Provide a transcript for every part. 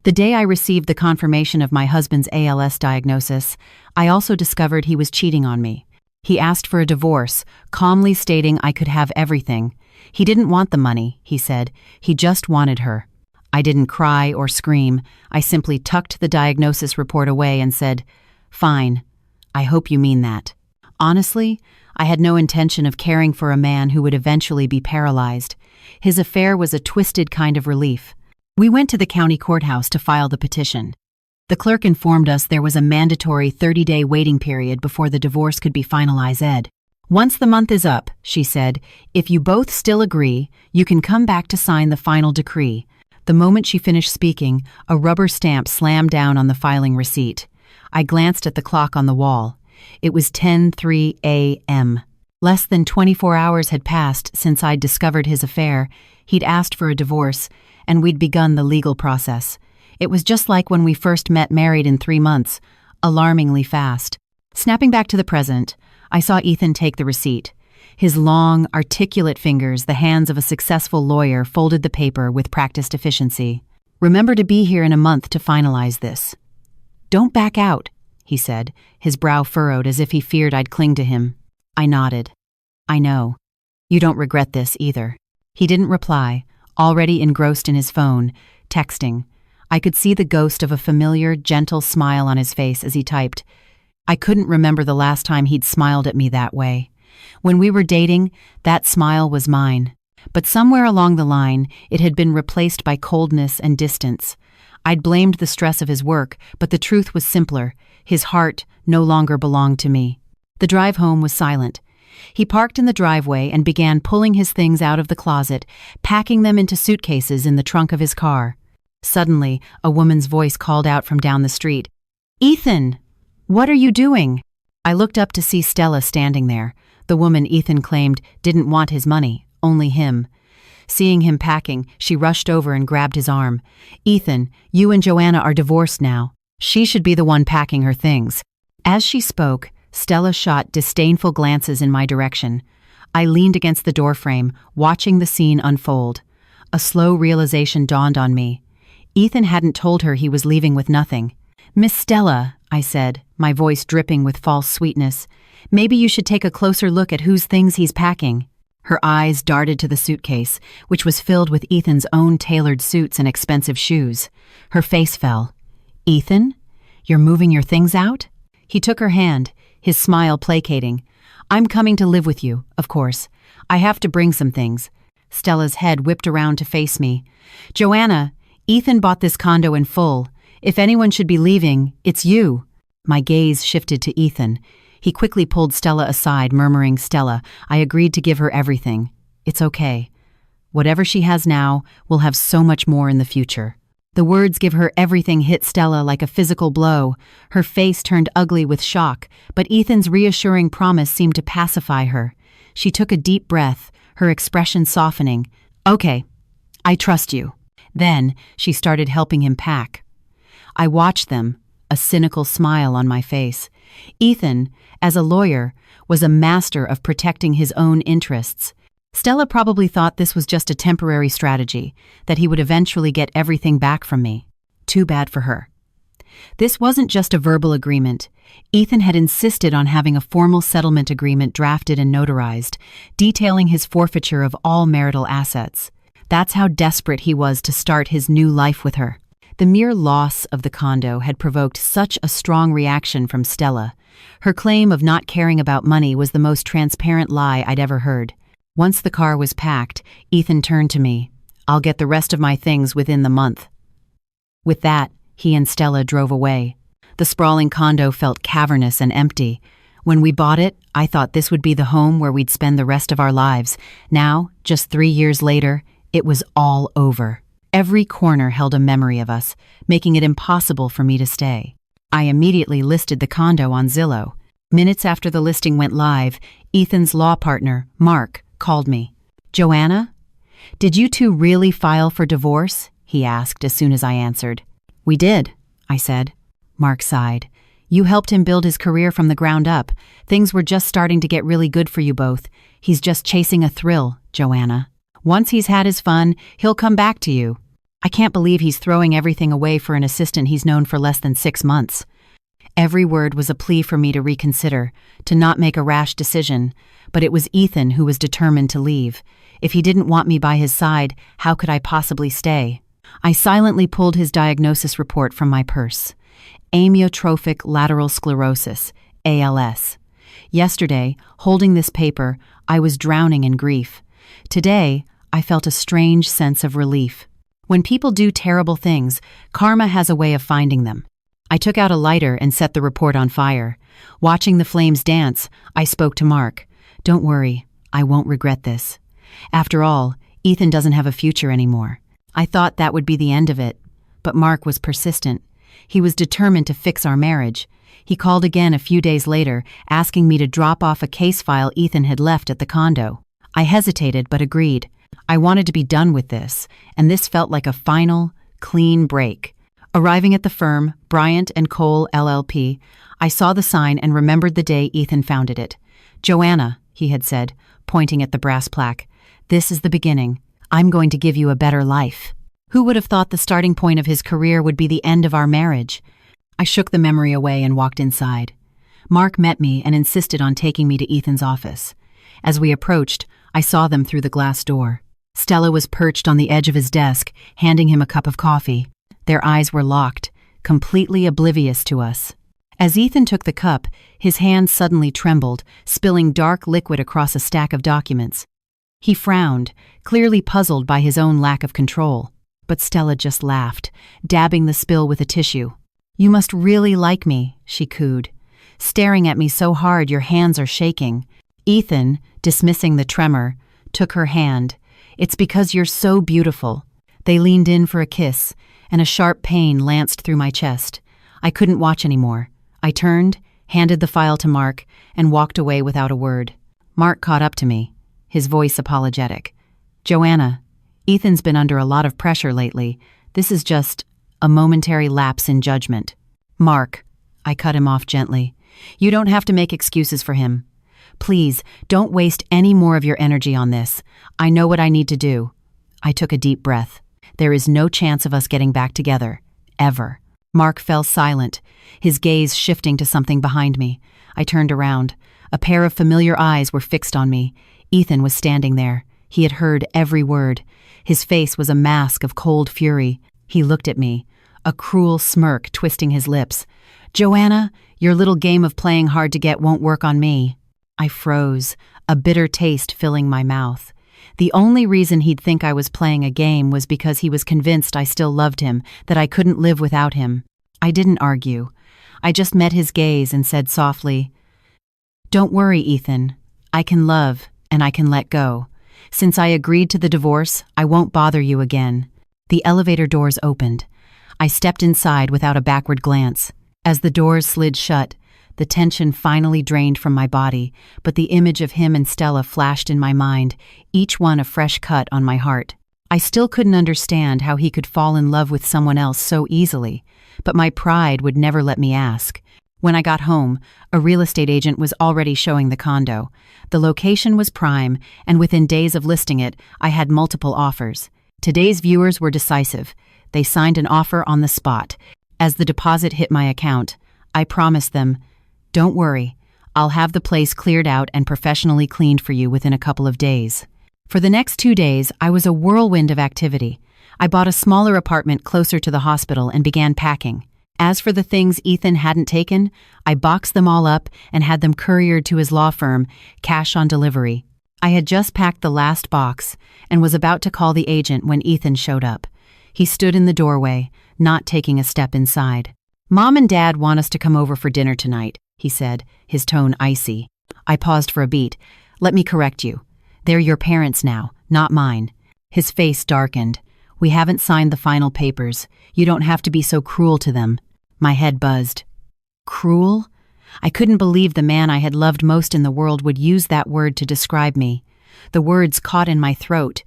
The day I received the confirmation of my husband's ALS diagnosis, I also discovered he was cheating on me. He asked for a divorce, calmly stating I could have everything. He didn't want the money, he said. He just wanted her. I didn't cry or scream. I simply tucked the diagnosis report away and said, "Fine. I hope you mean that." Honestly, I had no intention of caring for a man who would eventually be paralyzed. His affair was a twisted kind of relief. We went to the county courthouse to file the petition. The clerk informed us there was a mandatory 30-day waiting period before the divorce could be finalized. "Once the month is up," she said, "if you both still agree, you can come back to sign the final decree." The moment she finished speaking, a rubber stamp slammed down on the filing receipt. I glanced at the clock on the wall. It was 10:03 a.m. Less than 24 hours had passed since I'd discovered his affair. He'd asked for a divorce, and we'd begun the legal process. It was just like when we first met, married in 3 months, alarmingly fast. Snapping back to the present, I saw Ethan take the receipt. His long, articulate fingers, the hands of a successful lawyer, folded the paper with practiced efficiency. "Remember to be here in a month to finalize this." "Don't back out," he said, his brow furrowed as if he feared I'd cling to him. I nodded. "I know. You don't regret this either." He didn't reply, already engrossed in his phone, texting. I could see the ghost of a familiar, gentle smile on his face as he typed. I couldn't remember the last time he'd smiled at me that way. When we were dating, that smile was mine. But somewhere along the line, it had been replaced by coldness and distance. I'd blamed the stress of his work, but the truth was simpler. His heart no longer belonged to me. The drive home was silent. He parked in the driveway and began pulling his things out of the closet, packing them into suitcases in the trunk of his car. Suddenly, a woman's voice called out from down the street, "Ethan, what are you doing?" I looked up to see Stella standing there. The woman Ethan claimed didn't want his money, only him. Seeing him packing, she rushed over and grabbed his arm. "Ethan, you and Joanna are divorced now. She should be the one packing her things." As she spoke, Stella shot disdainful glances in my direction. I leaned against the doorframe, watching the scene unfold. A slow realization dawned on me. Ethan hadn't told her he was leaving with nothing. "Miss Stella," I said, my voice dripping with false sweetness, "maybe you should take a closer look at whose things he's packing." Her eyes darted to the suitcase, which was filled with Ethan's own tailored suits and expensive shoes. Her face fell. "Ethan, you're moving your things out?" He took her hand, his smile placating. "I'm coming to live with you, of course. I have to bring some things." Stella's head whipped around to face me. "Joanna, Ethan bought this condo in full. If anyone should be leaving, it's you." My gaze shifted to Ethan. He quickly pulled Stella aside, murmuring, "Stella, I agreed to give her everything. It's okay. Whatever she has now will have so much more in the future." The words "give her everything" hit Stella like a physical blow. Her face turned ugly with shock, but Ethan's reassuring promise seemed to pacify her. She took a deep breath, her expression softening. "Okay, I trust you." Then she started helping him pack. I watched them, a cynical smile on my face. Ethan, as a lawyer, was a master of protecting his own interests. Stella probably thought this was just a temporary strategy, that he would eventually get everything back from me. Too bad for her. This wasn't just a verbal agreement. Ethan had insisted on having a formal settlement agreement drafted and notarized, detailing his forfeiture of all marital assets. That's how desperate he was to start his new life with her. The mere loss of the condo had provoked such a strong reaction from Stella. Her claim of not caring about money was the most transparent lie I'd ever heard. Once the car was packed, Ethan turned to me. "I'll get the rest of my things within the month." With that, he and Stella drove away. The sprawling condo felt cavernous and empty. When we bought it, I thought this would be the home where we'd spend the rest of our lives. Now, just 3 years later, it was all over. Every corner held a memory of us, making it impossible for me to stay. I immediately listed the condo on Zillow. Minutes after the listing went live, Ethan's law partner, Mark, called me. "Joanna, did you two really file for divorce?" he asked as soon as I answered. "We did," I said. Mark sighed. "You helped him build his career from the ground up. Things were just starting to get really good for you both. He's just chasing a thrill, Joanna. Once he's had his fun, he'll come back to you." I can't believe he's throwing everything away for an assistant he's known for less than 6 months. Every word was a plea for me to reconsider, to not make a rash decision, but it was Ethan who was determined to leave. If he didn't want me by his side, how could I possibly stay? I silently pulled his diagnosis report from my purse. Amyotrophic lateral sclerosis, ALS. Yesterday, holding this paper, I was drowning in grief. Today, I felt a strange sense of relief. When people do terrible things, karma has a way of finding them. I took out a lighter and set the report on fire. Watching the flames dance, I spoke to Mark. "Don't worry, I won't regret this. After all, Ethan doesn't have a future anymore." I thought that would be the end of it, but Mark was persistent. He was determined to fix our marriage. He called again a few days later, asking me to drop off a case file Ethan had left at the condo. I hesitated but agreed. I wanted to be done with this, and this felt like a final, clean break. Arriving at the firm, Bryant & Cole LLP, I saw the sign and remembered the day Ethan founded it. "Joanna," he had said, pointing at the brass plaque, "this is the beginning. I'm going to give you a better life." Who would have thought the starting point of his career would be the end of our marriage? I shook the memory away and walked inside. Mark met me and insisted on taking me to Ethan's office. As we approached, I saw them through the glass door. Stella was perched on the edge of his desk, handing him a cup of coffee. Their eyes were locked, completely oblivious to us. As Ethan took the cup, his hand suddenly trembled, spilling dark liquid across a stack of documents. He frowned, clearly puzzled by his own lack of control. But Stella just laughed, dabbing the spill with a tissue. "You must really like me," she cooed. "Staring at me so hard your hands are shaking." Ethan, dismissing the tremor, took her hand. "It's because you're so beautiful." They leaned in for a kiss, and a sharp pain lanced through my chest. I couldn't watch anymore. I turned, handed the file to Mark, and walked away without a word. Mark caught up to me, his voice apologetic. "Joanna, Ethan's been under a lot of pressure lately. This is just a momentary lapse in judgment." "Mark," I cut him off gently, "you don't have to make excuses for him. Please, don't waste any more of your energy on this. I know what I need to do." I took a deep breath. There is no chance of us getting back together. Ever. Mark fell silent, his gaze shifting to something behind me. I turned around. A pair of familiar eyes were fixed on me. Ethan was standing there. He had heard every word. His face was a mask of cold fury. He looked at me, a cruel smirk twisting his lips. "Joanna, your little game of playing hard to get won't work on me." I froze, a bitter taste filling my mouth. The only reason he'd think I was playing a game was because he was convinced I still loved him, that I couldn't live without him. I didn't argue. I just met his gaze and said softly, "Don't worry, Ethan. I can love and I can let go. Since I agreed to the divorce, I won't bother you again." The elevator doors opened. I stepped inside without a backward glance. As the doors slid shut, the tension finally drained from my body, but the image of him and Stella flashed in my mind, each one a fresh cut on my heart. I still couldn't understand how he could fall in love with someone else so easily, but my pride would never let me ask. When I got home, a real estate agent was already showing the condo. The location was prime, and within days of listing it, I had multiple offers. Today's viewers were decisive. They signed an offer on the spot. As the deposit hit my account, I promised them, "Don't worry, I'll have the place cleared out and professionally cleaned for you within a couple of days." For the next 2 days, I was a whirlwind of activity. I bought a smaller apartment closer to the hospital and began packing. As for the things Ethan hadn't taken, I boxed them all up and had them couriered to his law firm, cash on delivery. I had just packed the last box and was about to call the agent when Ethan showed up. He stood in the doorway, not taking a step inside. "Mom and Dad want us to come over for dinner tonight," he said, his tone icy. I paused for a beat. "Let me correct you. They're your parents now, not mine." His face darkened. "We haven't signed the final papers. You don't have to be so cruel to them." My head buzzed. Cruel? I couldn't believe the man I had loved most in the world would use that word to describe me. The words caught in my throat.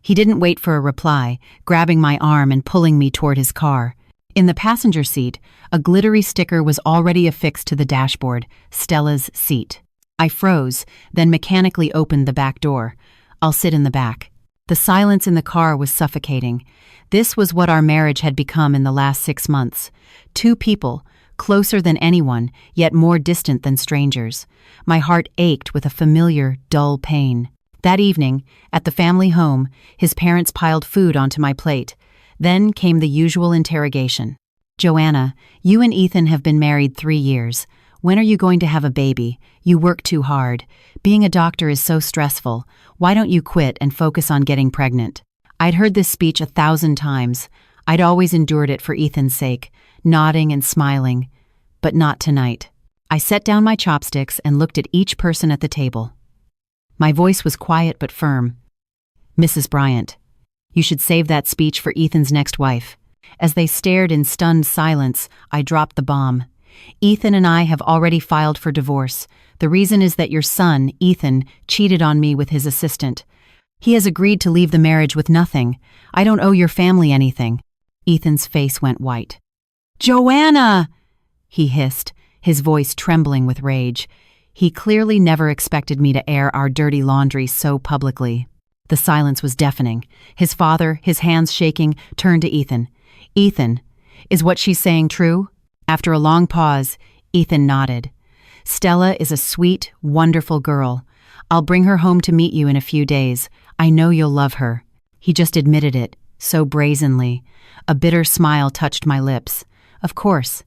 He didn't wait for a reply, grabbing my arm and pulling me toward his car. In the passenger seat, a glittery sticker was already affixed to the dashboard, Stella's seat. I froze, then mechanically opened the back door. "I'll sit in the back." The silence in the car was suffocating. This was what our marriage had become in the last 6 months. Two people, closer than anyone, yet more distant than strangers. My heart ached with a familiar, dull pain. That evening, at the family home, his parents piled food onto my plate. Then came the usual interrogation. "Joanna, you and Ethan have been married 3 years. When are you going to have a baby? You work too hard. Being a doctor is so stressful. Why don't you quit and focus on getting pregnant?" I'd heard this speech 1,000 times. I'd always endured it for Ethan's sake, nodding and smiling. But not tonight. I set down my chopsticks and looked at each person at the table. My voice was quiet but firm. "Mrs. Bryant, you should save that speech for Ethan's next wife." As they stared in stunned silence, I dropped the bomb. "Ethan and I have already filed for divorce. The reason is that your son, Ethan, cheated on me with his assistant. He has agreed to leave the marriage with nothing. I don't owe your family anything." Ethan's face went white. "Joanna!" he hissed, his voice trembling with rage. He clearly never expected me to air our dirty laundry so publicly. The silence was deafening. His father, his hands shaking, turned to Ethan. "Ethan, is what she's saying true?" After a long pause, Ethan nodded. "Stella is a sweet, wonderful girl. I'll bring her home to meet you in a few days. I know you'll love her." He just admitted it, so brazenly. A bitter smile touched my lips. Of course.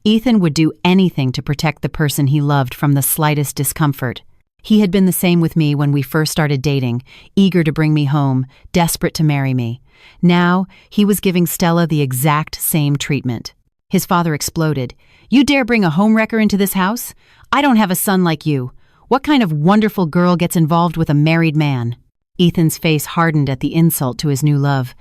Ethan would do anything to protect the person he loved from the slightest discomfort. He had been the same with me when we first started dating, eager to bring me home, desperate to marry me. Now, he was giving Stella the exact same treatment. His father exploded. "You dare bring a homewrecker into this house? I don't have a son like you. What kind of wonderful girl gets involved with a married man?" Ethan's face hardened at the insult to his new love.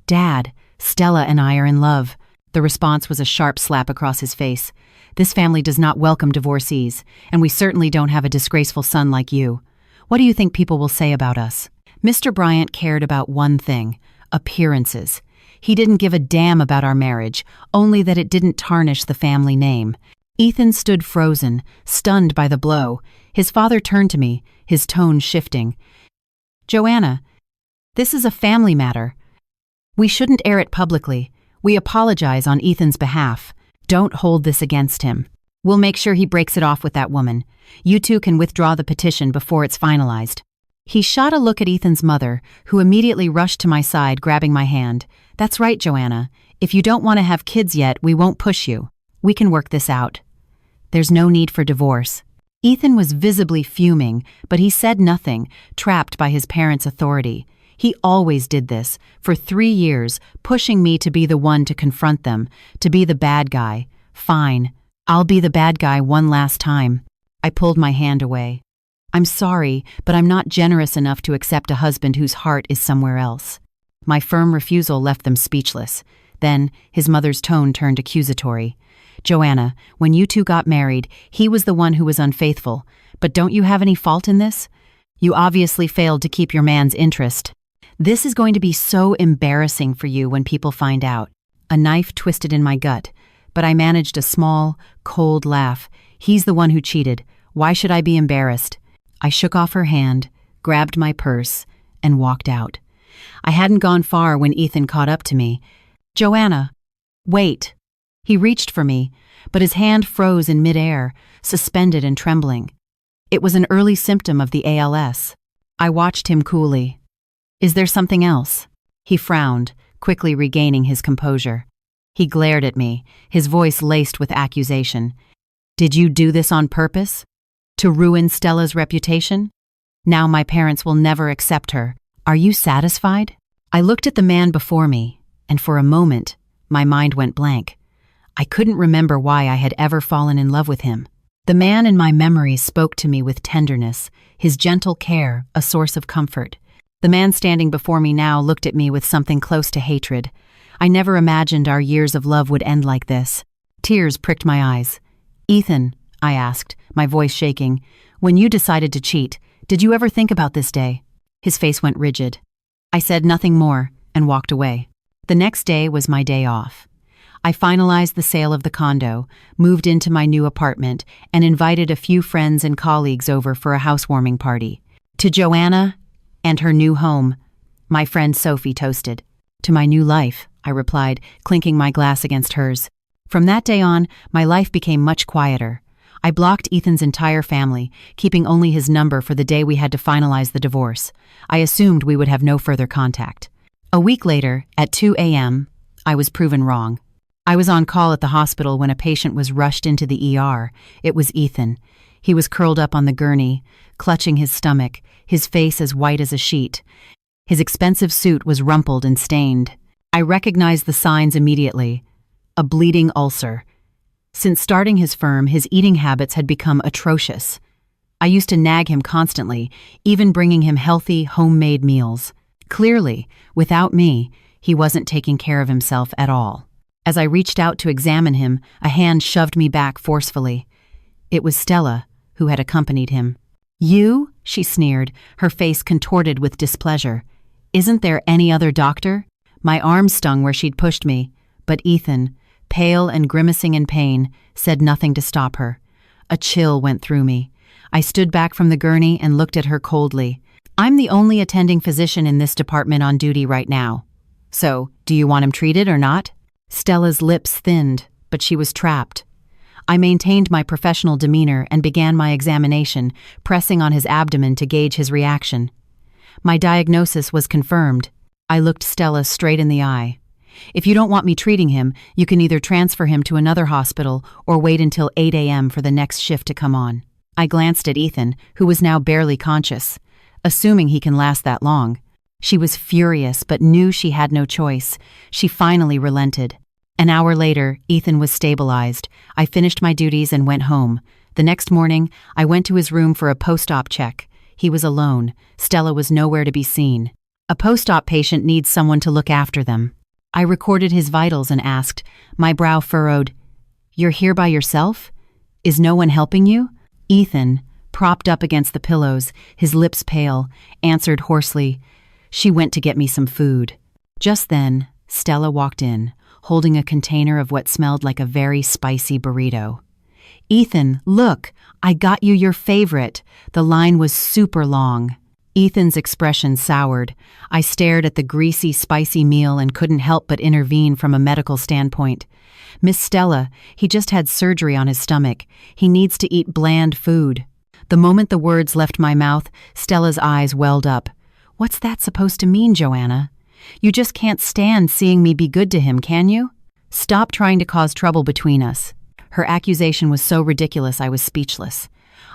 "Dad, Stella and I are in love." The response was a sharp slap across his face. "This family does not welcome divorcees, and we certainly don't have a disgraceful son like you. What do you think people will say about us?" Mr. Bryant cared about one thing: appearances. He didn't give a damn about our marriage, only that it didn't tarnish the family name. Ethan stood frozen, stunned by the blow. His father turned to me, his tone shifting. "Joanna, this is a family matter. We shouldn't air it publicly. We apologize on Ethan's behalf. Don't hold this against him. We'll make sure he breaks it off with that woman. You two can withdraw the petition before it's finalized." He shot a look at Ethan's mother, who immediately rushed to my side, grabbing my hand. "That's right, Joanna. If you don't want to have kids yet, we won't push you. We can work this out. There's no need for divorce." Ethan was visibly fuming, but he said nothing, trapped by his parents' authority. He always did this, for 3 years, pushing me to be the one to confront them, to be the bad guy. Fine, I'll be the bad guy one last time. I pulled my hand away. "I'm sorry, but I'm not generous enough to accept a husband whose heart is somewhere else." My firm refusal left them speechless. Then, his mother's tone turned accusatory. "Joanna, when you two got married, he was the one who was unfaithful. But don't you have any fault in this? You obviously failed to keep your man's interest. This is going to be so embarrassing for you when people find out." A knife twisted in my gut, but I managed a small, cold laugh. "He's the one who cheated. Why should I be embarrassed?" I shook off her hand, grabbed my purse, and walked out. I hadn't gone far when Ethan caught up to me. "Joanna, wait." He reached for me, but his hand froze in midair, suspended and trembling. It was an early symptom of the ALS. I watched him coolly. "Is there something else?" He frowned, quickly regaining his composure. He glared at me, his voice laced with accusation. "Did you do this on purpose? To ruin Stella's reputation? Now my parents will never accept her. Are you satisfied?" I looked at the man before me, and for a moment, my mind went blank. I couldn't remember why I had ever fallen in love with him. The man in my memories spoke to me with tenderness, his gentle care a source of comfort. The man standing before me now looked at me with something close to hatred. I never imagined our years of love would end like this. Tears pricked my eyes. "Ethan," I asked, my voice shaking, "when you decided to cheat, did you ever think about this day?" His face went rigid. I said nothing more and walked away. The next day was my day off. I finalized the sale of the condo, moved into my new apartment, and invited a few friends and colleagues over for a housewarming party. To Joanna and her new home, My friend Sophie toasted. To my new life, I replied, clinking my glass against hers. From that day on, my life became much quieter. I blocked Ethan's entire family, keeping only his number for the day we had to finalize the divorce. I assumed we would have no further contact. A week later, at 2 a.m., I was proven wrong. I was on call at the hospital when a patient was rushed into the ER. It was Ethan. He was curled up on the gurney, clutching his stomach, his face as white as a sheet. His expensive suit was rumpled and stained. I recognized the signs immediately. A bleeding ulcer. Since starting his firm, his eating habits had become atrocious. I used to nag him constantly, even bringing him healthy, homemade meals. Clearly, without me, he wasn't taking care of himself at all. As I reached out to examine him, a hand shoved me back forcefully. It was Stella, who had accompanied him. "You?" she sneered, her face contorted with displeasure. "Isn't there any other doctor?" My arm stung where she'd pushed me, but Ethan, pale and grimacing in pain, said nothing to stop her. A chill went through me. I stood back from the gurney and looked at her coldly. "I'm the only attending physician in this department on duty right now. So, do you want him treated or not?" Stella's lips thinned, but she was trapped. I maintained my professional demeanor and began my examination, pressing on his abdomen to gauge his reaction. My diagnosis was confirmed. I looked Stella straight in the eye. "If you don't want me treating him, you can either transfer him to another hospital or wait until 8 a.m. for the next shift to come on." I glanced at Ethan, who was now barely conscious, assuming he can last that long. She was furious but knew she had no choice. She finally relented. An hour later, Ethan was stabilized. I finished my duties and went home. The next morning, I went to his room for a post-op check. He was alone. Stella was nowhere to be seen. A post-op patient needs someone to look after them. I recorded his vitals and asked, my brow furrowed, "You're here by yourself? Is no one helping you?" Ethan, propped up against the pillows, his lips pale, answered hoarsely, "She went to get me some food." Just then, Stella walked in, holding a container of what smelled like a very spicy burrito. "Ethan, look, I got you your favorite." The line was super long. Ethan's expression soured. I stared at the greasy, spicy meal and couldn't help but intervene from a medical standpoint. "Miss Stella, he just had surgery on his stomach. He needs to eat bland food." The moment the words left my mouth, Stella's eyes welled up. "What's that supposed to mean, Joanna? You just can't stand seeing me be good to him, can you? Stop trying to cause trouble between us." Her accusation was so ridiculous I was speechless.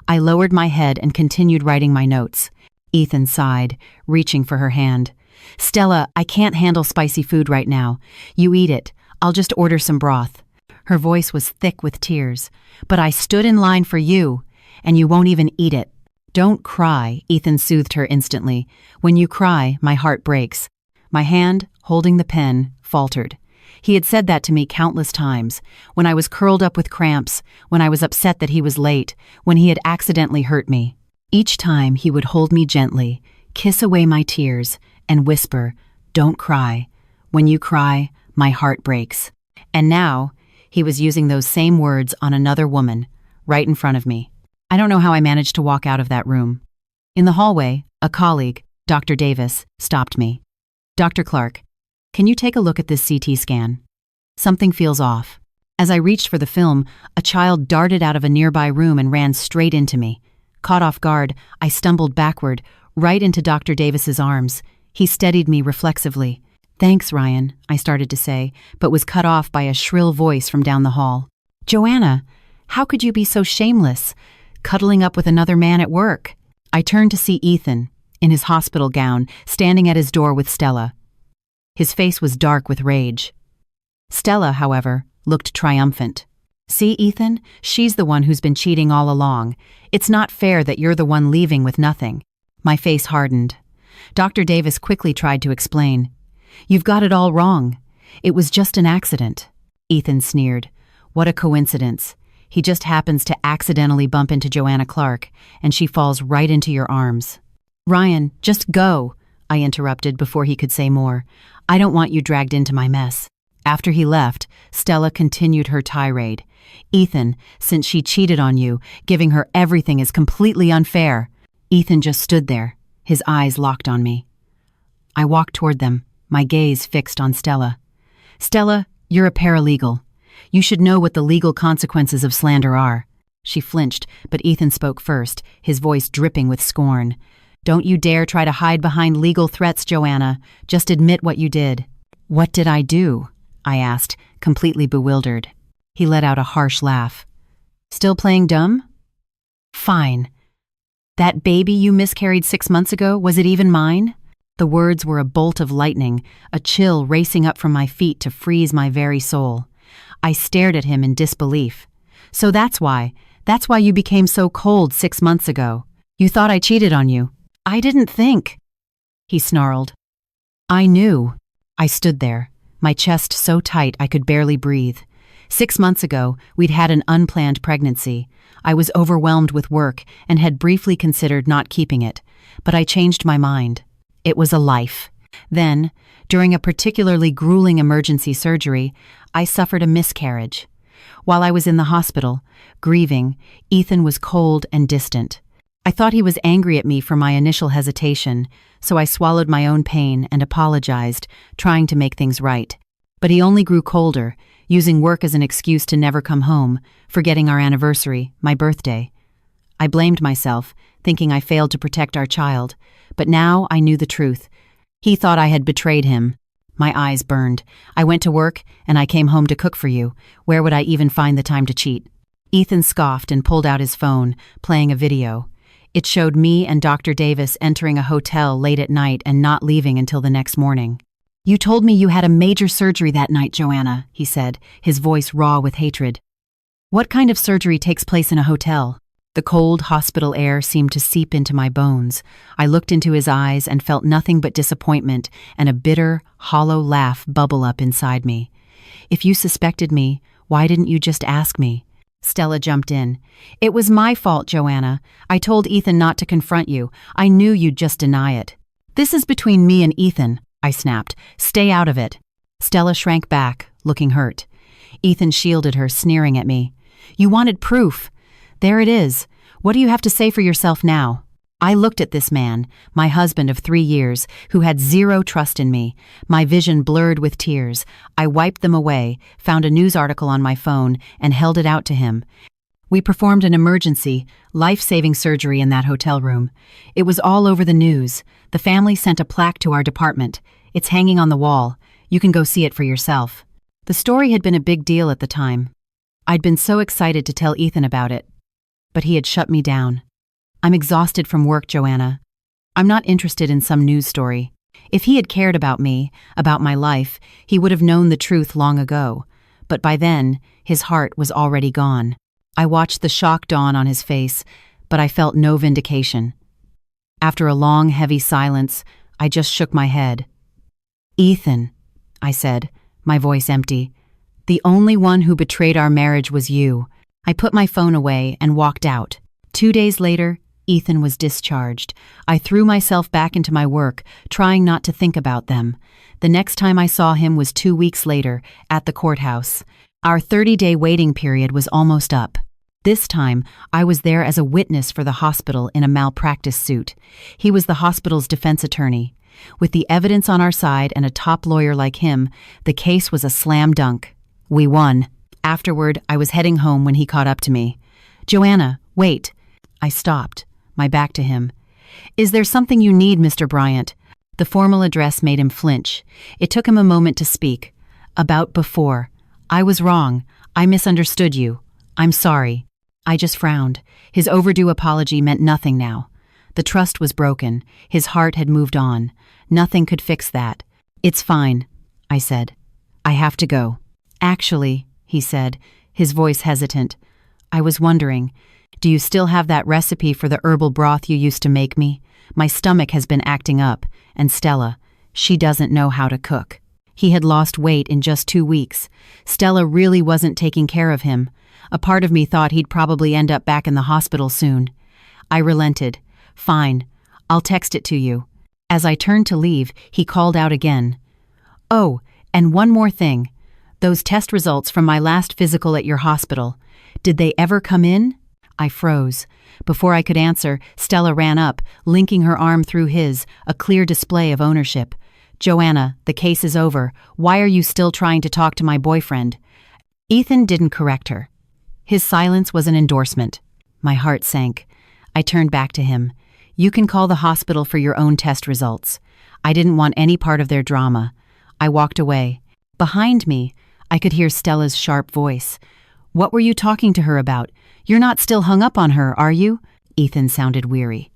I lowered my head and continued writing my notes. Ethan sighed, reaching for her hand. "Stella, I can't handle spicy food right now. You eat it. I'll just order some broth." Her voice was thick with tears. "But I stood in line for you, and you won't even eat it." "Don't cry," Ethan soothed her instantly. "When you cry, my heart breaks." My hand, holding the pen, faltered. He had said that to me countless times, when I was curled up with cramps, when I was upset that he was late, when he had accidentally hurt me. Each time he would hold me gently, kiss away my tears, and whisper, "Don't cry. When you cry, my heart breaks." And now, he was using those same words on another woman, right in front of me. I don't know how I managed to walk out of that room. In the hallway, a colleague, Dr. Davis, stopped me. "Dr. Clark, can you take a look at this CT scan? Something feels off." As I reached for the film, a child darted out of a nearby room and ran straight into me. Caught off guard, I stumbled backward, right into Dr. Davis's arms. He steadied me reflexively. "Thanks, Ryan," I started to say, but was cut off by a shrill voice from down the hall. "Joanna, how could you be so shameless, cuddling up with another man at work?" I turned to see Ethan, in his hospital gown, standing at his door with Stella. His face was dark with rage. Stella, however, looked triumphant. "See, Ethan, she's the one who's been cheating all along. It's not fair that you're the one leaving with nothing." My face hardened. Dr. Davis quickly tried to explain. "You've got it all wrong. It was just an accident." Ethan sneered. "What a coincidence. He just happens to accidentally bump into Joanna Clark, and she falls right into your arms." "Ryan, just go," I interrupted before he could say more. "I don't want you dragged into my mess." After he left, Stella continued her tirade. "Ethan, since she cheated on you, giving her everything is completely unfair." Ethan just stood there, his eyes locked on me. I walked toward them, my gaze fixed on Stella. Stella, you're a paralegal. You should know what the legal consequences of slander are. She flinched, but Ethan spoke first, his voice dripping with scorn. Don't you dare try to hide behind legal threats, Joanna. Just admit what you did. What did I do? I asked, completely bewildered. He let out a harsh laugh. Still playing dumb? Fine. That baby you miscarried 6 months ago, was it even mine? The words were a bolt of lightning, a chill racing up from my feet to freeze my very soul. I stared at him in disbelief. So that's why you became so cold 6 months ago. You thought I cheated on you. I didn't think. He snarled. I knew. I stood there, my chest so tight I could barely breathe. 6 months ago, we'd had an unplanned pregnancy. I was overwhelmed with work and had briefly considered not keeping it, but I changed my mind. It was a life. Then, during a particularly grueling emergency surgery, I suffered a miscarriage. While I was in the hospital, grieving, Ethan was cold and distant. I thought he was angry at me for my initial hesitation, so I swallowed my own pain and apologized, trying to make things right. But he only grew colder, using work as an excuse to never come home, forgetting our anniversary, my birthday. I blamed myself, thinking I failed to protect our child, but now I knew the truth. He thought I had betrayed him. My eyes burned. I went to work, and I came home to cook for you. Where would I even find the time to cheat? Ethan scoffed and pulled out his phone, playing a video. It showed me and Dr. Davis entering a hotel late at night and not leaving until the next morning. You told me you had a major surgery that night, Joanna, he said, his voice raw with hatred. What kind of surgery takes place in a hotel? The cold hospital air seemed to seep into my bones. I looked into his eyes and felt nothing but disappointment and a bitter, hollow laugh bubble up inside me. If you suspected me, why didn't you just ask me? Stella jumped in. It was my fault, Joanna. I told Ethan not to confront you. I knew you'd just deny it. This is between me and Ethan, I snapped. Stay out of it. Stella shrank back, looking hurt. Ethan shielded her, sneering at me. You wanted proof. There it is. What do you have to say for yourself now? I looked at this man, my husband of 3 years, who had zero trust in me. My vision blurred with tears. I wiped them away, found a news article on my phone, and held it out to him. We performed an emergency, life-saving surgery in that hotel room. It was all over the news. The family sent a plaque to our department. It's hanging on the wall. You can go see it for yourself. The story had been a big deal at the time. I'd been so excited to tell Ethan about it. But he had shut me down. I'm exhausted from work, Joanna. I'm not interested in some news story. If he had cared about me, about my life, he would have known the truth long ago. But by then, his heart was already gone. I watched the shock dawn on his face, but I felt no vindication. After a long, heavy silence, I just shook my head. Ethan, I said, my voice empty. The only one who betrayed our marriage was you. I put my phone away and walked out. 2 days later, Ethan was discharged. I threw myself back into my work, trying not to think about them. The next time I saw him was 2 weeks later, at the courthouse. Our 30-day waiting period was almost up. This time, I was there as a witness for the hospital in a malpractice suit. He was the hospital's defense attorney. With the evidence on our side and a top lawyer like him, the case was a slam dunk. We won. Afterward, I was heading home when he caught up to me. Joanna, wait. I stopped, my back to him. Is there something you need, Mr. Bryant? The formal address made him flinch. It took him a moment to speak. About before. I was wrong. I misunderstood you. I'm sorry. I just frowned. His overdue apology meant nothing now. The trust was broken. His heart had moved on. Nothing could fix that. It's fine, I said. I have to go. Actually, he said, his voice hesitant. I was wondering, do you still have that recipe for the herbal broth you used to make me? My stomach has been acting up, and Stella, she doesn't know how to cook. He had lost weight in just 2 weeks. Stella really wasn't taking care of him. A part of me thought he'd probably end up back in the hospital soon. I relented. Fine, I'll text it to you. As I turned to leave, he called out again. Oh, and one more thing. Those test results from my last physical at your hospital, did they ever come in? I froze. Before I could answer, Stella ran up, linking her arm through his, a clear display of ownership. Joanna, the case is over. Why are you still trying to talk to my boyfriend? Ethan didn't correct her. His silence was an endorsement. My heart sank. I turned back to him. You can call the hospital for your own test results. I didn't want any part of their drama. I walked away. Behind me, I could hear Stella's sharp voice. What were you talking to her about? You're not still hung up on her, are you? Ethan sounded weary.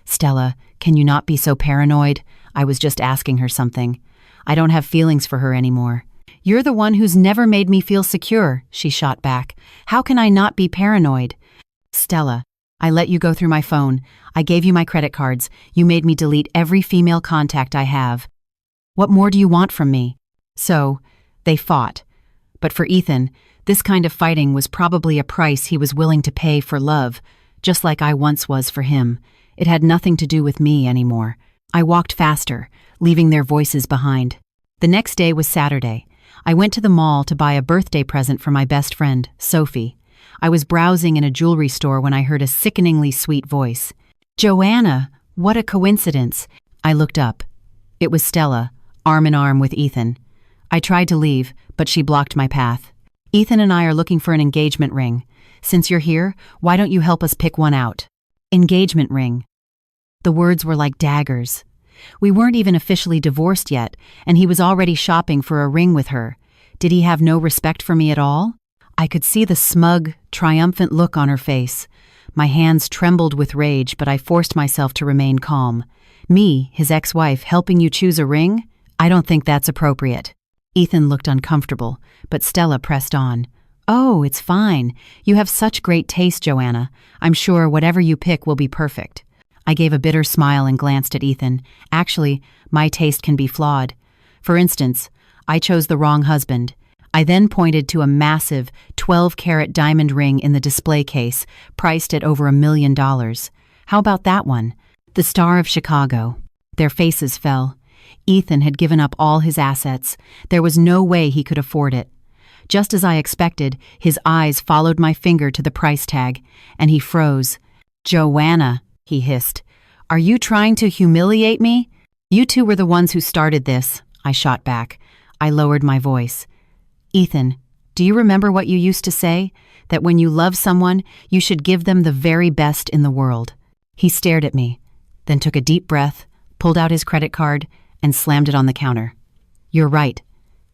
Stella, can you not be so paranoid? I was just asking her something. I don't have feelings for her anymore. You're the one who's never made me feel secure, she shot back. How can I not be paranoid? Stella, I let you go through my phone. I gave you my credit cards. You made me delete every female contact I have. What more do you want from me? So, they fought. But for Ethan, this kind of fighting was probably a price he was willing to pay for love, just like I once was for him. It had nothing to do with me anymore. I walked faster, leaving their voices behind. The next day was Saturday. I went to the mall to buy a birthday present for my best friend, Sophie. I was browsing in a jewelry store when I heard a sickeningly sweet voice. Joanna, what a coincidence. I looked up. It was Stella, arm in arm with Ethan. I tried to leave, but she blocked my path. Ethan and I are looking for an engagement ring. Since you're here, why don't you help us pick one out? Engagement ring. The words were like daggers. We weren't even officially divorced yet, and he was already shopping for a ring with her. Did he have no respect for me at all? I could see the smug, triumphant look on her face. My hands trembled with rage, but I forced myself to remain calm. Me, his ex-wife, helping you choose a ring? I don't think that's appropriate. Ethan looked uncomfortable, but Stella pressed on. Oh, it's fine. You have such great taste, Joanna. I'm sure whatever you pick will be perfect. I gave a bitter smile and glanced at Ethan. Actually, my taste can be flawed. For instance, I chose the wrong husband. I then pointed to a massive 12-carat diamond ring in the display case, priced at over $1 million. How about that one? The Star of Chicago. Their faces fell. Ethan had given up all his assets. There was no way he could afford it. Just as I expected, his eyes followed my finger to the price tag, and he froze. Joanna, he hissed. Are you trying to humiliate me? You two were the ones who started this, I shot back. I lowered my voice. Ethan, do you remember what you used to say? That when you love someone, you should give them the very best in the world. He stared at me, then took a deep breath, pulled out his credit card, and slammed it on the counter. You're right.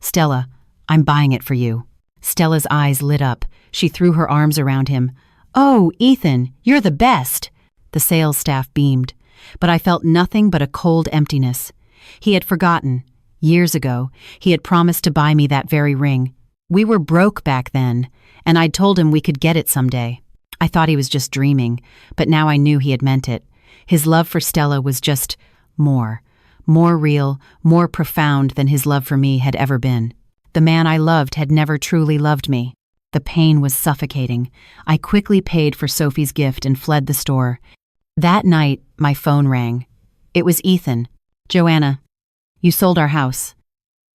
Stella, I'm buying it for you. Stella's eyes lit up. She threw her arms around him. Oh, Ethan, you're the best. The sales staff beamed, but I felt nothing but a cold emptiness. He had forgotten. Years ago, he had promised to buy me that very ring. We were broke back then, and I'd told him we could get it someday. I thought he was just dreaming, but now I knew he had meant it. His love for Stella was just more real, more profound than his love for me had ever been. The man I loved had never truly loved me. The pain was suffocating. I quickly paid for Sophie's gift and fled the store. That night, my phone rang. It was Ethan. Joanna, you sold our house.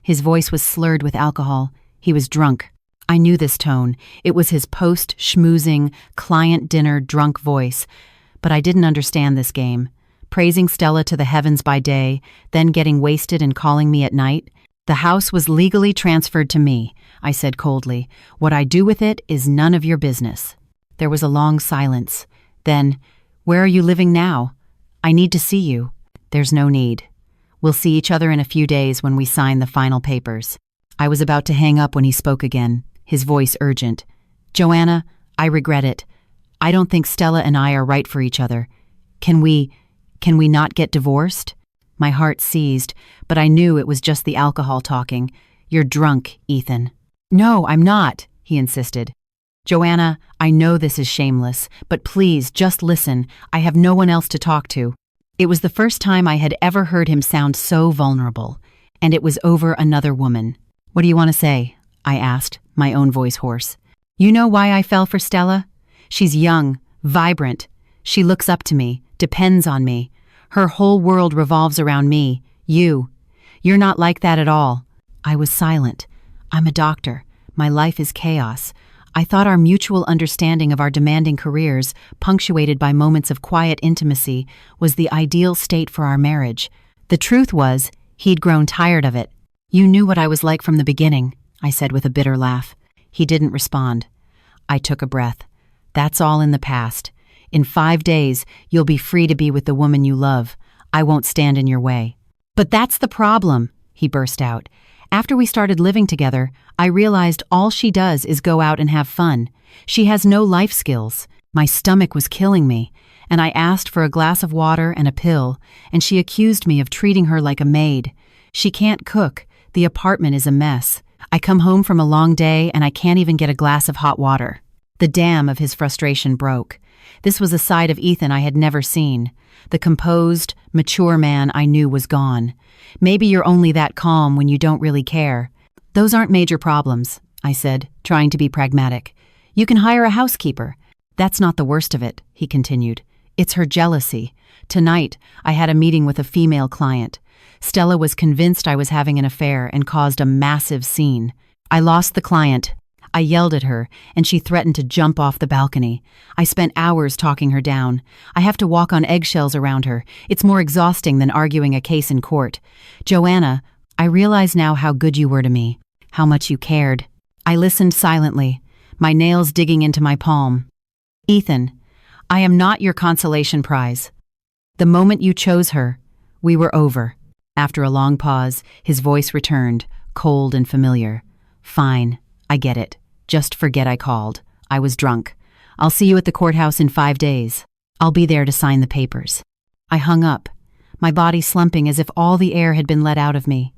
His voice was slurred with alcohol. He was drunk. I knew this tone. It was his post-schmoozing, client-dinner drunk voice. But I didn't understand this game. Praising Stella to the heavens by day, then getting wasted and calling me at night. The house was legally transferred to me, I said coldly. What I do with it is none of your business. There was a long silence. Then, where are you living now? I need to see you. There's no need. We'll see each other in a few days when we sign the final papers. I was about to hang up when he spoke again, his voice urgent. Joanna, I regret it. I don't think Stella and I are right for each other. Can we not get divorced? My heart seized, but I knew it was just the alcohol talking. You're drunk, Ethan. No, I'm not, he insisted. Joanna, I know this is shameless, but please, just listen. I have no one else to talk to. It was the first time I had ever heard him sound so vulnerable, and it was over another woman. What do you want to say? I asked, my own voice hoarse. You know why I fell for Stella? She's young, vibrant. She looks up to me, depends on me. Her whole world revolves around me, you. You're not like that at all. I was silent. I'm a doctor. My life is chaos. I thought our mutual understanding of our demanding careers, punctuated by moments of quiet intimacy, was the ideal state for our marriage. The truth was, He'd grown tired of it. You knew what I was like from the beginning, I said with a bitter laugh. He didn't respond. I took a breath. That's all in the past. In 5 days, you'll be free to be with the woman you love. I won't stand in your way. But that's the problem, he burst out. After we started living together, I realized all she does is go out and have fun. She has no life skills. My stomach was killing me, and I asked for a glass of water and a pill, and she accused me of treating her like a maid. She can't cook. The apartment is a mess. I come home from a long day and I can't even get a glass of hot water. The dam of his frustration broke. This was a side of Ethan I had never seen. The composed, mature man I knew was gone. Maybe you're only that calm when you don't really care. Those aren't major problems, I said, trying to be pragmatic. You can hire a housekeeper. That's not the worst of it, he continued. It's her jealousy. Tonight, I had a meeting with a female client. Stella was convinced I was having an affair and caused a massive scene. I lost the client. I yelled at her, and she threatened to jump off the balcony. I spent hours talking her down. I have to walk on eggshells around her. It's more exhausting than arguing a case in court. Joanna, I realize now how good you were to me, how much you cared. I listened silently, my nails digging into my palm. Ethan, I am not your consolation prize. The moment you chose her, we were over. After a long pause, his voice returned, cold and familiar. Fine, I get it. Just forget I called. I was drunk. I'll see you at the courthouse in 5 days. I'll be there to sign the papers. I hung up, my body slumping as if all the air had been let out of me.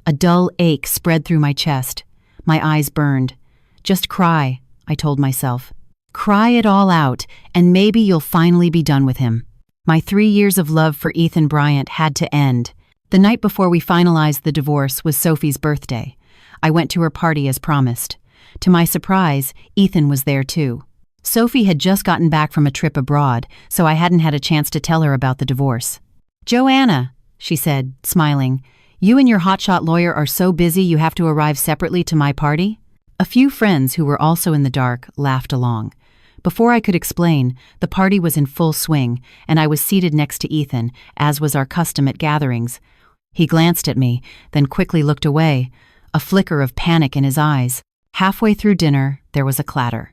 A dull ache spread through my chest. My eyes burned. Just cry, I told myself. Cry it all out, and maybe you'll finally be done with him. My 3 years of love for Ethan Bryant had to end. The night before we finalized the divorce was Sophie's birthday. I went to her party as promised. To my surprise, Ethan was there too. Sophie had just gotten back from a trip abroad, so I hadn't had a chance to tell her about the divorce. Joanna, she said, smiling, you and your hotshot lawyer are so busy you have to arrive separately to my party? A few friends who were also in the dark laughed along. Before I could explain, the party was in full swing, and I was seated next to Ethan, as was our custom at gatherings. He glanced at me, then quickly looked away, a flicker of panic in his eyes. Halfway through dinner, there was a clatter.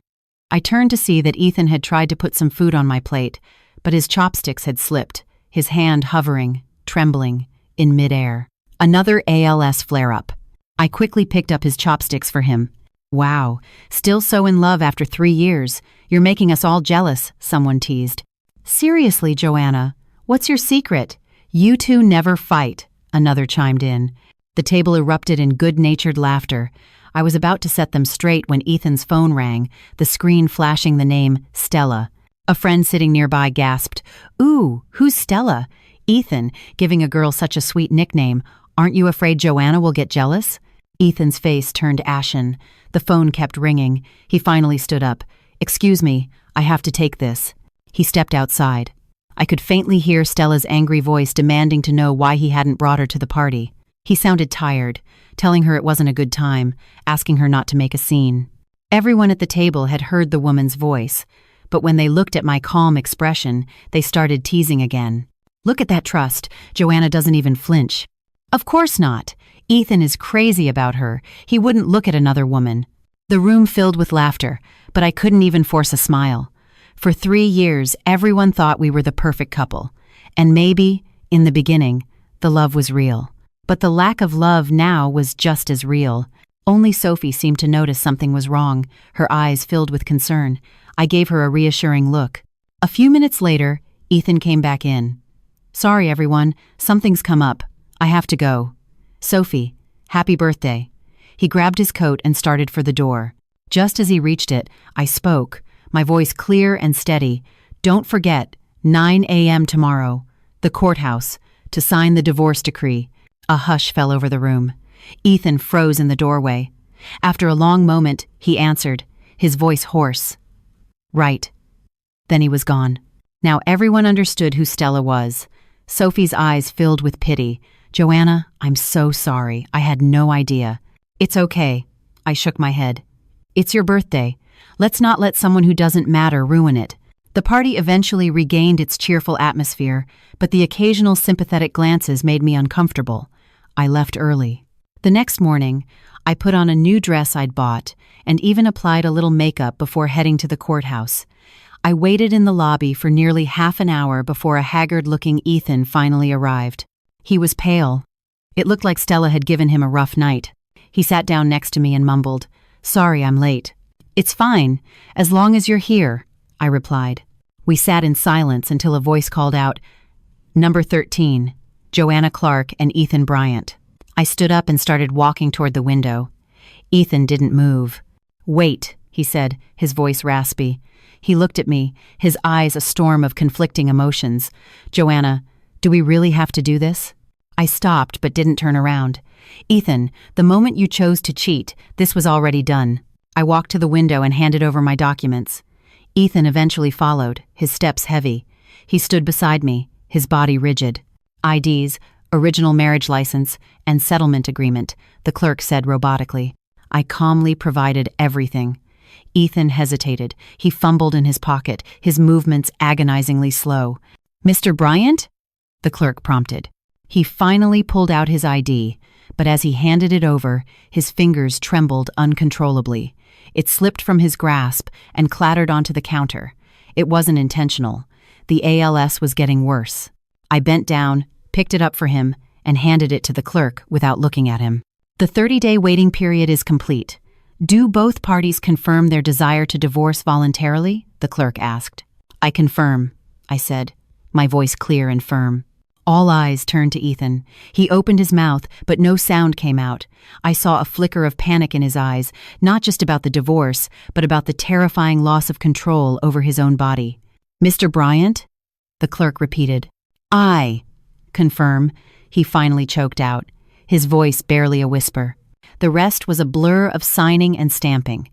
I turned to see that Ethan had tried to put some food on my plate, but his chopsticks had slipped, his hand hovering, trembling, in midair. Another ALS flare-up. I quickly picked up his chopsticks for him. Wow, still so in love after 3 years. You're making us all jealous, someone teased. Seriously, Joanna, what's your secret? You two never fight, another chimed in. The table erupted in good-natured laughter. I was about to set them straight when Ethan's phone rang, the screen flashing the name Stella. A friend sitting nearby gasped, "Ooh, who's Stella?" Ethan, giving a girl such a sweet nickname. Aren't you afraid Joanna will get jealous? Ethan's face turned ashen. The phone kept ringing. He finally stood up. "Excuse me, I have to take this." He stepped outside. I could faintly hear Stella's angry voice demanding to know why he hadn't brought her to the party. He sounded tired, telling her it wasn't a good time, asking her not to make a scene. Everyone at the table had heard the woman's voice, but when they looked at my calm expression, they started teasing again. Look at that trust. Joanna doesn't even flinch. Of course not. Ethan is crazy about her. He wouldn't look at another woman. The room filled with laughter, but I couldn't even force a smile. For 3 years, everyone thought we were the perfect couple. And maybe, in the beginning, the love was real. But the lack of love now was just as real. Only Sophie seemed to notice something was wrong, her eyes filled with concern. I gave her a reassuring look. A few minutes later, Ethan came back in. Sorry, everyone, something's come up. I have to go. Sophie, happy birthday. He grabbed his coat and started for the door. Just as he reached it, I spoke, my voice clear and steady. Don't forget, 9 a.m. tomorrow, the courthouse, to sign the divorce decree. A hush fell over the room. Ethan froze in the doorway. After a long moment, he answered, his voice hoarse. Right. Then he was gone. Now everyone understood who Stella was. Sophie's eyes filled with pity. Joanna, I'm so sorry. I had no idea. It's okay. I shook my head. It's your birthday. Let's not let someone who doesn't matter ruin it. The party eventually regained its cheerful atmosphere, but the occasional sympathetic glances made me uncomfortable. I left early. The next morning, I put on a new dress I'd bought and even applied a little makeup before heading to the courthouse. I waited in the lobby for nearly half an hour before a haggard-looking Ethan finally arrived. He was pale. It looked like Stella had given him a rough night. He sat down next to me and mumbled, "Sorry, I'm late." "It's fine, as long as you're here," I replied. We sat in silence until a voice called out, "Number 13, Joanna Clark and Ethan Bryant." I stood up and started walking toward the window. Ethan didn't move. "Wait," he said, his voice raspy. He looked at me, his eyes a storm of conflicting emotions. "Joanna, do we really have to do this?" I stopped but didn't turn around. "Ethan, the moment you chose to cheat, this was already done." I walked to the window and handed over my documents. Ethan eventually followed, his steps heavy. He stood beside me, his body rigid. "IDs, original marriage license, and settlement agreement," the clerk said robotically. I calmly provided everything. Ethan hesitated. He fumbled in his pocket, his movements agonizingly slow. "Mr. Bryant?" the clerk prompted. He finally pulled out his ID, but as he handed it over, his fingers trembled uncontrollably. It slipped from his grasp and clattered onto the counter. It wasn't intentional. The ALS was getting worse. I bent down, picked it up for him, and handed it to the clerk without looking at him. "The 30-day waiting period is complete. Do both parties confirm their desire to divorce voluntarily?" the clerk asked. "I confirm," I said, my voice clear and firm. All eyes turned to Ethan. He opened his mouth, but no sound came out. I saw a flicker of panic in his eyes, not just about the divorce, but about the terrifying loss of control over his own body. "Mr. Bryant?" the clerk repeated. "I confirm," he finally choked out, his voice barely a whisper. The rest was a blur of signing and stamping.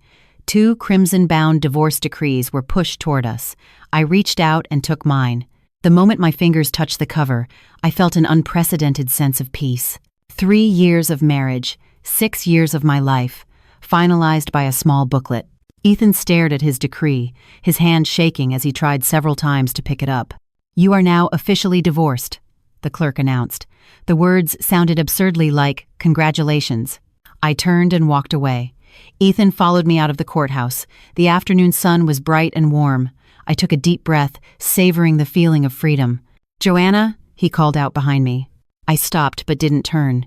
2 crimson-bound divorce decrees were pushed toward us. I reached out and took mine. The moment my fingers touched the cover, I felt an unprecedented sense of peace. 3 years of marriage, 6 years of my life, finalized by a small booklet. Ethan stared at his decree, his hand shaking as he tried several times to pick it up. "You are now officially divorced," the clerk announced. The words sounded absurdly like, "Congratulations." I turned and walked away. Ethan followed me out of the courthouse. The afternoon sun was bright and warm. I took a deep breath, savoring the feeling of freedom. "Joanna," he called out behind me. I stopped but didn't turn.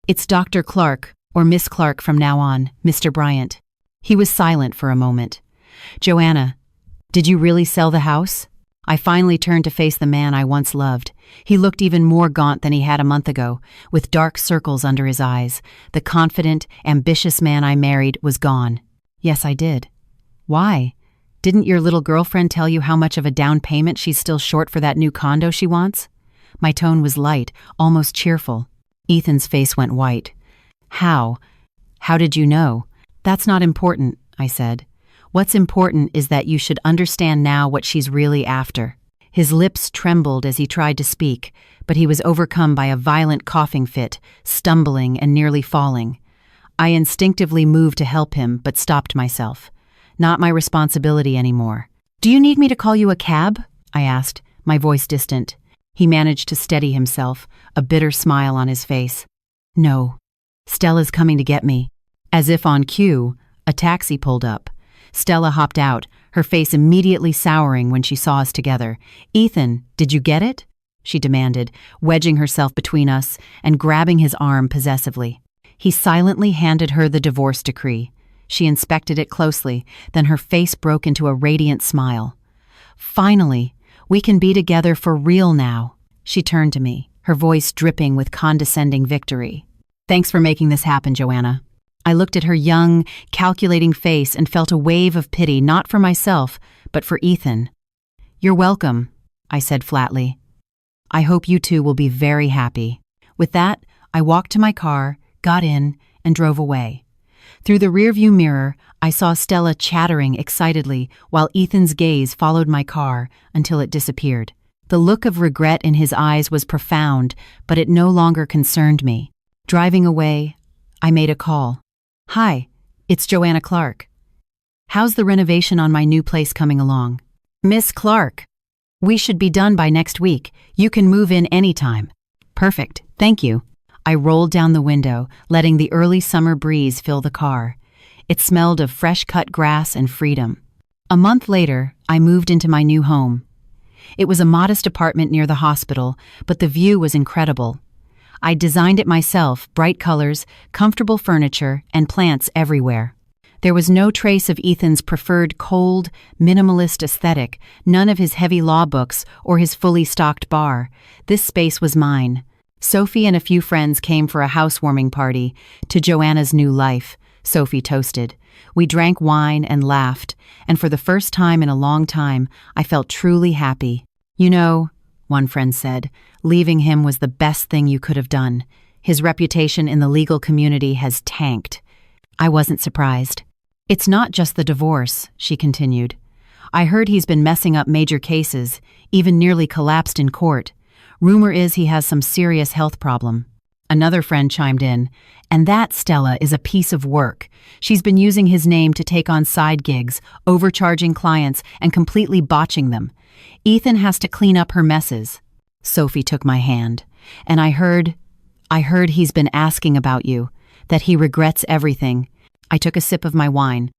"It's Dr. Clark, or Miss Clark from now on, Mr. Bryant." He was silent for a moment. "Joanna, did you really sell the house?" I finally turned to face the man I once loved. He looked even more gaunt than he had a month ago, with dark circles under his eyes. The confident, ambitious man I married was gone. "Yes, I did." "Why? Didn't your little girlfriend tell you how much of a down payment she's still short for that new condo she wants?" My tone was light, almost cheerful. Ethan's face went white. How did you know?" "That's not important," I said. "What's important is that you should understand now what she's really after." His lips trembled as he tried to speak, but he was overcome by a violent coughing fit, stumbling and nearly falling. I instinctively moved to help him, but stopped myself. Not my responsibility anymore. "Do you need me to call you a cab?" I asked, my voice distant. He managed to steady himself, a bitter smile on his face. "No. Stella's coming to get me." As if on cue, a taxi pulled up. Stella hopped out, her face immediately souring when she saw us together. "Ethan, did you get it?" she demanded, wedging herself between us and grabbing his arm possessively. He silently handed her the divorce decree. She inspected it closely, then her face broke into a radiant smile. "Finally, we can be together for real now." She turned to me, her voice dripping with condescending victory. "Thanks for making this happen, Joanna." I looked at her young, calculating face and felt a wave of pity, not for myself, but for Ethan. "You're welcome," I said flatly. "I hope you two will be very happy." With that, I walked to my car, got in, and drove away. Through the rearview mirror, I saw Stella chattering excitedly while Ethan's gaze followed my car until it disappeared. The look of regret in his eyes was profound, but it no longer concerned me. Driving away, I made a call. "Hi, it's Joanna Clark. How's the renovation on my new place coming along?" "Miss Clark, we should be done by next week. You can move in anytime." "Perfect, thank you." I rolled down the window, letting the early summer breeze fill the car. It smelled of fresh-cut grass and freedom. A month later, I moved into my new home. It was a modest apartment near the hospital, but the view was incredible. I designed it myself, bright colors, comfortable furniture, and plants everywhere. There was no trace of Ethan's preferred cold, minimalist aesthetic, none of his heavy law books or his fully stocked bar. This space was mine. Sophie and a few friends came for a housewarming party. To Joanna's new life, Sophie toasted. We drank wine and laughed, and for the first time in a long time, I felt truly happy. You know, one friend said, leaving him was the best thing you could have done. His reputation in the legal community has tanked. I wasn't surprised. It's not just the divorce, she continued. I heard he's been messing up major cases, even nearly collapsed in court. Rumor is he has some serious health problem. Another friend chimed in, and that, Stella, is a piece of work. She's been using his name to take on side gigs, overcharging clients, and completely botching them. Ethan has to clean up her messes. Sophie took my hand, and I heard he's been asking about you, that he regrets everything. I took a sip of my wine.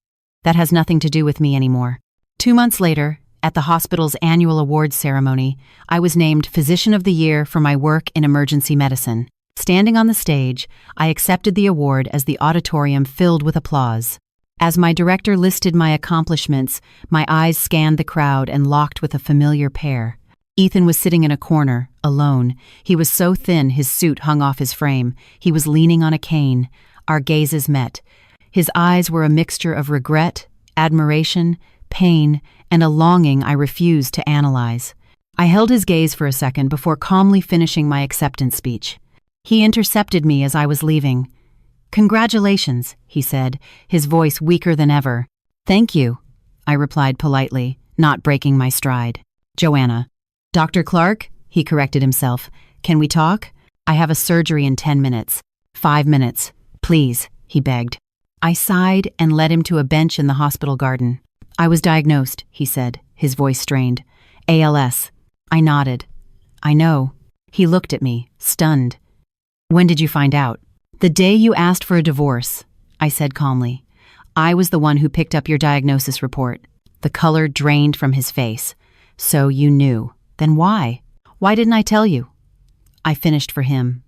That has nothing to do with me anymore. 2 months later, at the hospital's annual awards ceremony, I was named Physician of the Year for my work in emergency medicine. Standing on the stage, I accepted the award as the auditorium filled with applause. As my director listed my accomplishments, my eyes scanned the crowd and locked with a familiar pair. Ethan was sitting in a corner, alone. He was so thin his suit hung off his frame. He was leaning on a cane. Our gazes met. His eyes were a mixture of regret, admiration, pain, and a longing I refused to analyze. I held his gaze for a second before calmly finishing my acceptance speech. He intercepted me as I was leaving. "Congratulations," he said, his voice weaker than ever. "Thank you," I replied politely, not breaking my stride. "Joanna." "Dr. Clark?" he corrected himself. "Can we talk? I have a surgery in 10 minutes. 5 minutes. Please," he begged. I sighed and led him to a bench in the hospital garden. "I was diagnosed," he said, his voice strained. "ALS." I nodded. "I know." He looked at me, stunned. "When did you find out?" "The day you asked for a divorce," I said calmly. "I was the one who picked up your diagnosis report." The color drained from his face. "So you knew. Then why? Why didn't I tell you?" I finished for him.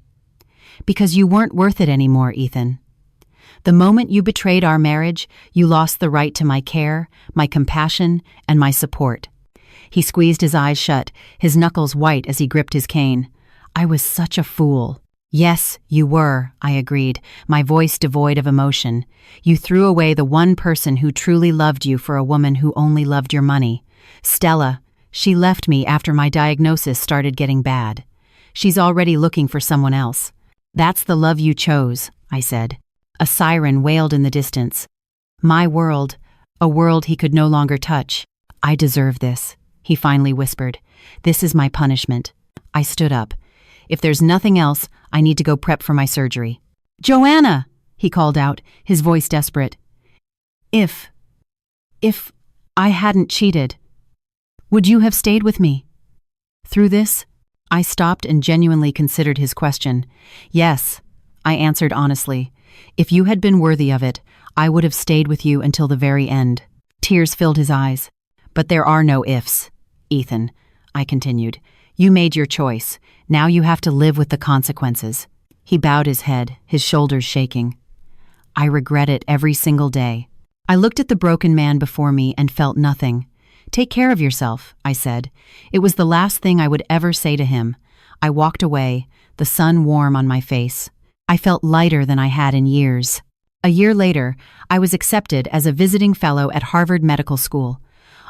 "Because you weren't worth it anymore, Ethan. The moment you betrayed our marriage, you lost the right to my care, my compassion, and my support." He squeezed his eyes shut, his knuckles white as he gripped his cane. "I was such a fool." "Yes, you were," I agreed, my voice devoid of emotion. "You threw away the one person who truly loved you for a woman who only loved your money. Stella, she left me after my diagnosis started getting bad. She's already looking for someone else." "That's the love you chose," I said. A siren wailed in the distance. My world, a world he could no longer touch. "I deserve this," he finally whispered. "This is my punishment." I stood up. "If there's nothing else, I need to go prep for my surgery." "Joanna!" he called out, his voice desperate. If I hadn't cheated, would you have stayed with me through this?" I stopped and genuinely considered his question. "Yes," I answered honestly. "If you had been worthy of it, I would have stayed with you until the very end." Tears filled his eyes. "But there are no ifs, Ethan," I continued. "You made your choice. Now you have to live with the consequences." He bowed his head, his shoulders shaking. "I regret it every single day." I looked at the broken man before me and felt nothing. "Take care of yourself," I said. It was the last thing I would ever say to him. I walked away, the sun warm on my face. I felt lighter than I had in years. A year later, I was accepted as a visiting fellow at Harvard Medical School.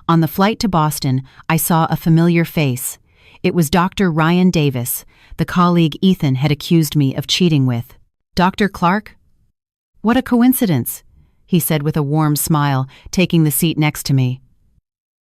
On the flight to Boston, I saw a familiar face. It was Dr. Ryan Davis, the colleague Ethan had accused me of cheating with. "Dr. Clark? What a coincidence," he said with a warm smile, taking the seat next to me.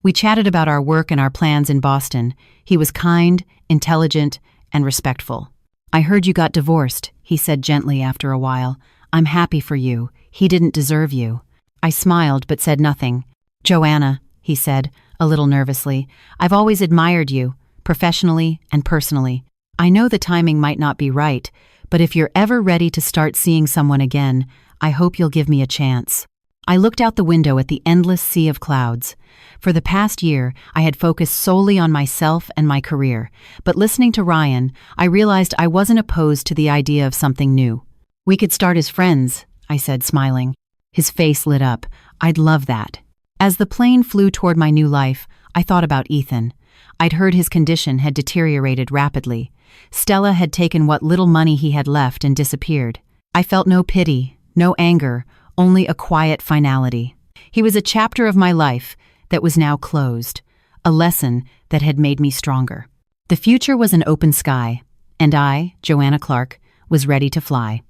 We chatted about our work and our plans in Boston. He was kind, intelligent, and respectful. "I heard you got divorced," he said gently after a while. "I'm happy for you. He didn't deserve you." I smiled but said nothing. "Joanna," he said, a little nervously, "I've always admired you, professionally and personally. I know the timing might not be right, But if you're ever ready to start seeing someone again, I hope you'll give me a chance." I looked out the window at the endless sea of clouds. For the past year, I had focused solely on myself and my career, but listening to Ryan, I realized I wasn't opposed to the idea of something new. "We could start as friends," I said, smiling. His face lit up. "I'd love that." As the plane flew toward my new life, I thought about Ethan. I'd heard his condition had deteriorated rapidly. Stella had taken what little money he had left and disappeared. I felt no pity, no anger, only a quiet finality. He was a chapter of my life that was now closed, a lesson that had made me stronger. The future was an open sky, and I, Joanna Clark, was ready to fly.